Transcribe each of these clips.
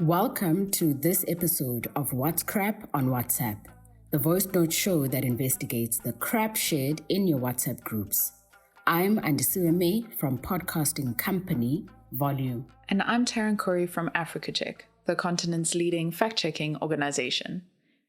Welcome to this episode of What's Crap on WhatsApp, the voice note show that investigates the crap shared in your WhatsApp groups. I'm Andisiwe May from podcasting company Volume. And I'm Taryn Corey from Africa Check, the continent's leading fact-checking organization.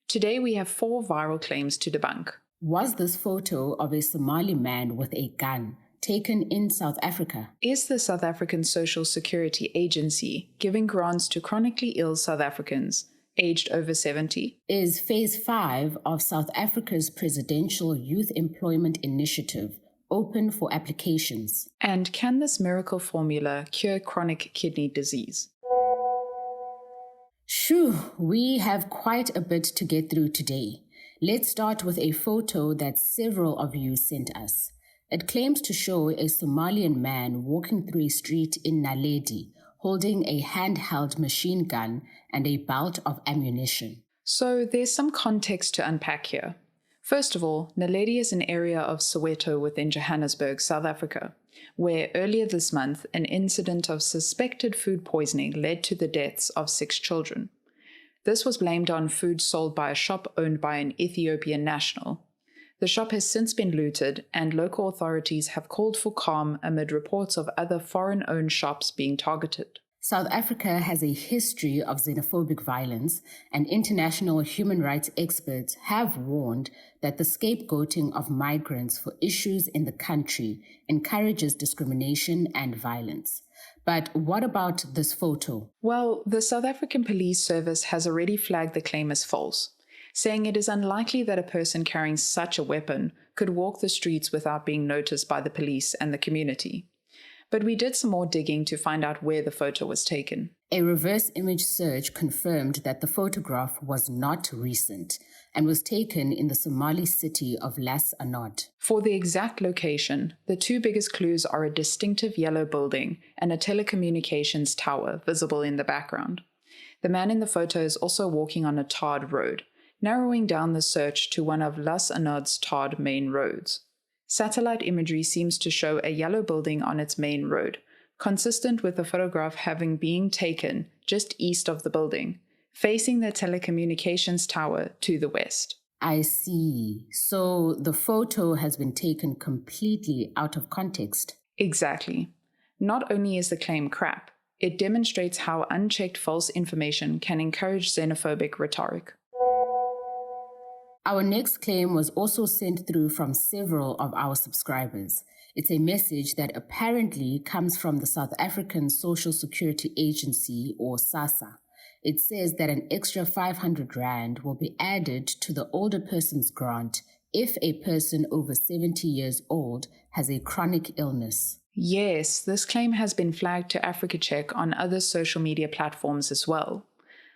Today we have 4 viral claims to debunk. Was this photo of a Somali man with a gun taken in South Africa? Is the South African Social Security Agency giving grants to chronically ill South Africans aged over 70? Is Phase 5 of South Africa's Presidential Youth Employment Initiative open for applications? And can this miracle formula cure chronic kidney disease? Shoo, we have quite a bit to get through today. Let's start with a photo that several of you sent us. It claims to show a Somalian man walking through a street in Naledi, holding a handheld machine gun and a belt of ammunition. So there's some context to unpack here. First of all, Naledi is an area of Soweto within Johannesburg, South Africa, where earlier this month an incident of suspected food poisoning led to the deaths of 6 children. This was blamed on food sold by a shop owned by an Ethiopian national. The shop has since been looted, and local authorities have called for calm amid reports of other foreign-owned shops being targeted. South Africa has a history of xenophobic violence, and international human rights experts have warned that the scapegoating of migrants for issues in the country encourages discrimination and violence. But what about this photo? Well, the South African Police Service has already flagged the claim as false, saying it is unlikely that a person carrying such a weapon could walk the streets without being noticed by the police and the community. But we did some more digging to find out where the photo was taken. A reverse image search confirmed that the photograph was not recent and was taken in the Somali city of Las Anod. For the exact location, the 2 biggest clues are a distinctive yellow building and a telecommunications tower visible in the background. The man in the photo is also walking on a tarred road, narrowing down the search to one of Las Anod's tarred main roads. Satellite imagery seems to show a yellow building on its main road, consistent with the photograph having been taken just east of the building, facing the telecommunications tower to the west. I see. So the photo has been taken completely out of context. Exactly. Not only is the claim crap, it demonstrates how unchecked false information can encourage xenophobic rhetoric. Our next claim was also sent through from several of our subscribers. It's a message that apparently comes from the South African Social Security Agency, or SASSA. It says that an extra 500 Rand will be added to the older person's grant if a person over 70 years old has a chronic illness. Yes, this claim has been flagged to Africa Check on other social media platforms as well.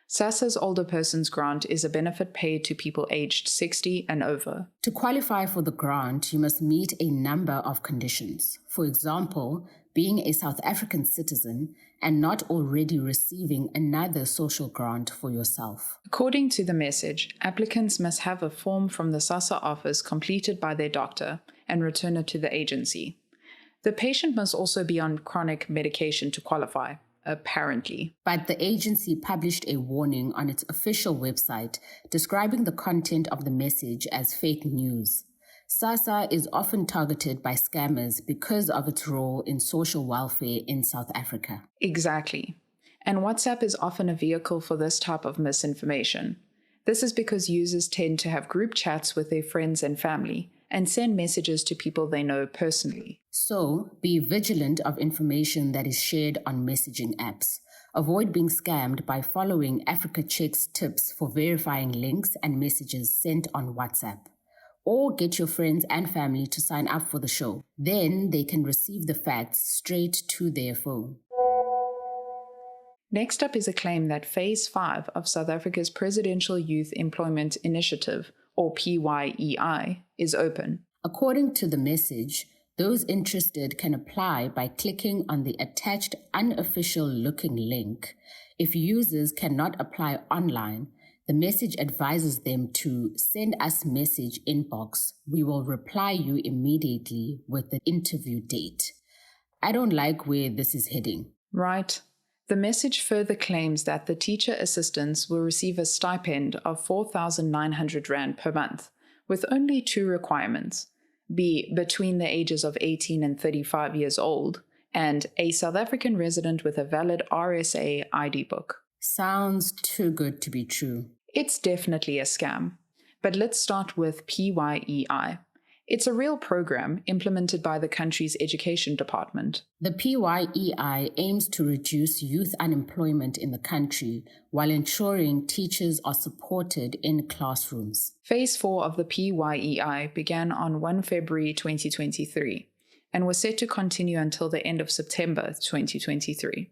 SASSA's Older Persons Grant is a benefit paid to people aged 60 and over. To qualify for the grant, you must meet a number of conditions. For example, being a South African citizen and not already receiving another social grant for yourself. According to the message, applicants must have a form from the SASSA office completed by their doctor and return it to the agency. The patient must also be on chronic medication to qualify. Apparently. But the agency published a warning on its official website describing the content of the message as fake news. SASSA is often targeted by scammers because of its role in social welfare in South Africa. Exactly. And WhatsApp is often a vehicle for this type of misinformation. This is because users tend to have group chats with their friends and family and send messages to people they know personally. So, be vigilant of information that is shared on messaging apps. Avoid being scammed by following Africa Check's tips for verifying links and messages sent on WhatsApp. Or get your friends and family to sign up for the show. Then they can receive the facts straight to their phone. Next up is a claim that Phase 5 of South Africa's Presidential Youth Employment Initiative, or PYEI, is open. According to the message, those interested can apply by clicking on the attached unofficial-looking link. If users cannot apply online, the message advises them to send us message inbox. We will reply you immediately with the interview date. I don't like where this is heading. Right. The message further claims that the teacher assistants will receive a stipend of 4,900 Rand per month, with only two requirements: be between the ages of 18 and 35 years old, and a South African resident with a valid RSA ID book. Sounds too good to be true. It's definitely a scam. But let's start with PYEI. It's a real program implemented by the country's education department. The PYEI aims to reduce youth unemployment in the country while ensuring teachers are supported in classrooms. Phase 4 of the PYEI began on 1 February 2023 and was set to continue until the end of September 2023.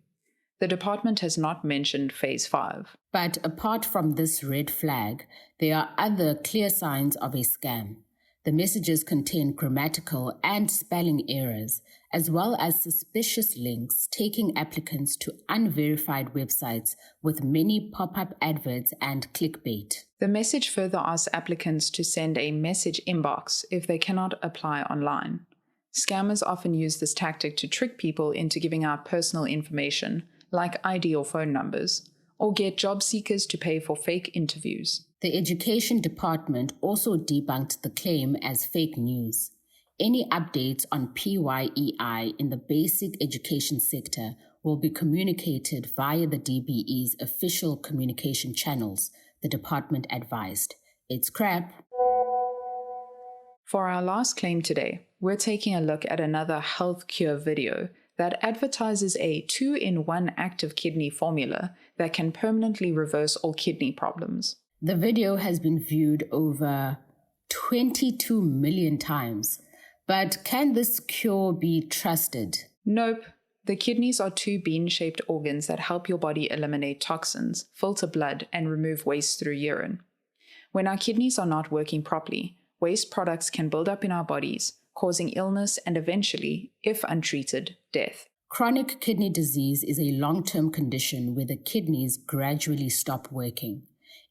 The department has not mentioned Phase 5. But apart from this red flag, there are other clear signs of a scam. The messages contain grammatical and spelling errors, as well as suspicious links taking applicants to unverified websites with many pop-up adverts and clickbait. The message further asks applicants to send a message inbox if they cannot apply online. Scammers often use this tactic to trick people into giving out personal information, like ID or phone numbers, or get job seekers to pay for fake interviews. The Education Department also debunked the claim as fake news. Any updates on PYEI in the basic education sector will be communicated via the DBE's official communication channels, the department advised. It's crap. For our last claim today, we're taking a look at another health cure video that advertises a 2-in-1 active kidney formula that can permanently reverse all kidney problems. The video has been viewed over 22 million times. But can this cure be trusted? Nope. The kidneys are two bean-shaped organs that help your body eliminate toxins, filter blood, and remove waste through urine. When our kidneys are not working properly, waste products can build up in our bodies, causing illness and eventually, if untreated, death. Chronic kidney disease is a long-term condition where the kidneys gradually stop working.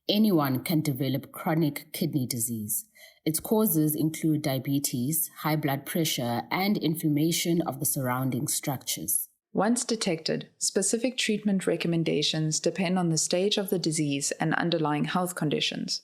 Anyone can develop chronic kidney disease. Its causes include diabetes, high blood pressure, and inflammation of the surrounding structures. Once detected, specific treatment recommendations depend on the stage of the disease and underlying health conditions.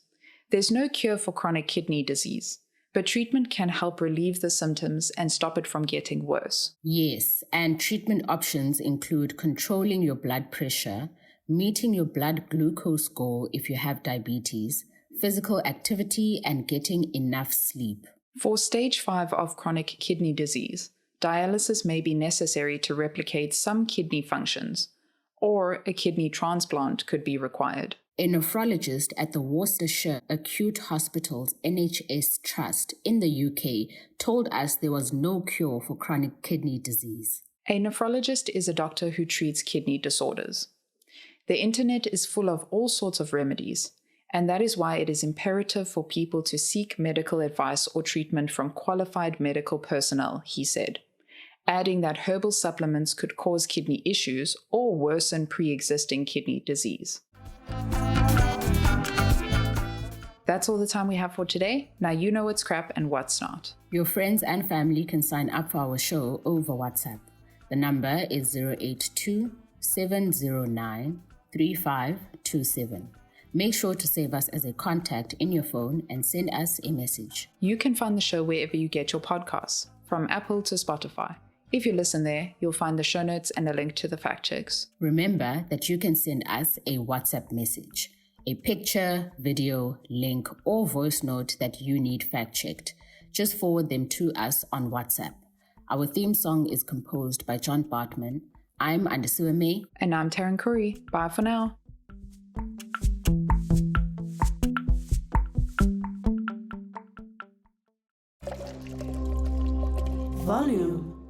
There's no cure for chronic kidney disease, but treatment can help relieve the symptoms and stop it from getting worse. Yes, and treatment options include controlling your blood pressure, meeting your blood glucose goal if you have diabetes, physical activity, and getting enough sleep. For stage 5 of chronic kidney disease, dialysis may be necessary to replicate some kidney functions, or a kidney transplant could be required. A nephrologist at the Worcestershire Acute Hospitals NHS Trust in the UK told us there was no cure for chronic kidney disease. A nephrologist is a doctor who treats kidney disorders. The internet is full of all sorts of remedies, and that is why it is imperative for people to seek medical advice or treatment from qualified medical personnel, he said, adding that herbal supplements could cause kidney issues or worsen pre-existing kidney disease. That's all the time we have for today. Now you know what's crap and what's not. Your friends and family can sign up for our show over WhatsApp. The number is 082-709-3527. Make sure to save us as a contact in your phone and send us a message. You can find the show wherever you get your podcasts, from Apple to Spotify. If you listen there, you'll find the show notes and a link to the fact checks. Remember that you can send us a WhatsApp message, a picture, video, link, or voice note that you need fact checked. Just forward them to us on WhatsApp. Our theme song is composed by John Bartman. I'm Andisiwe May. And I'm Taryn Curry. Bye for now. Volume.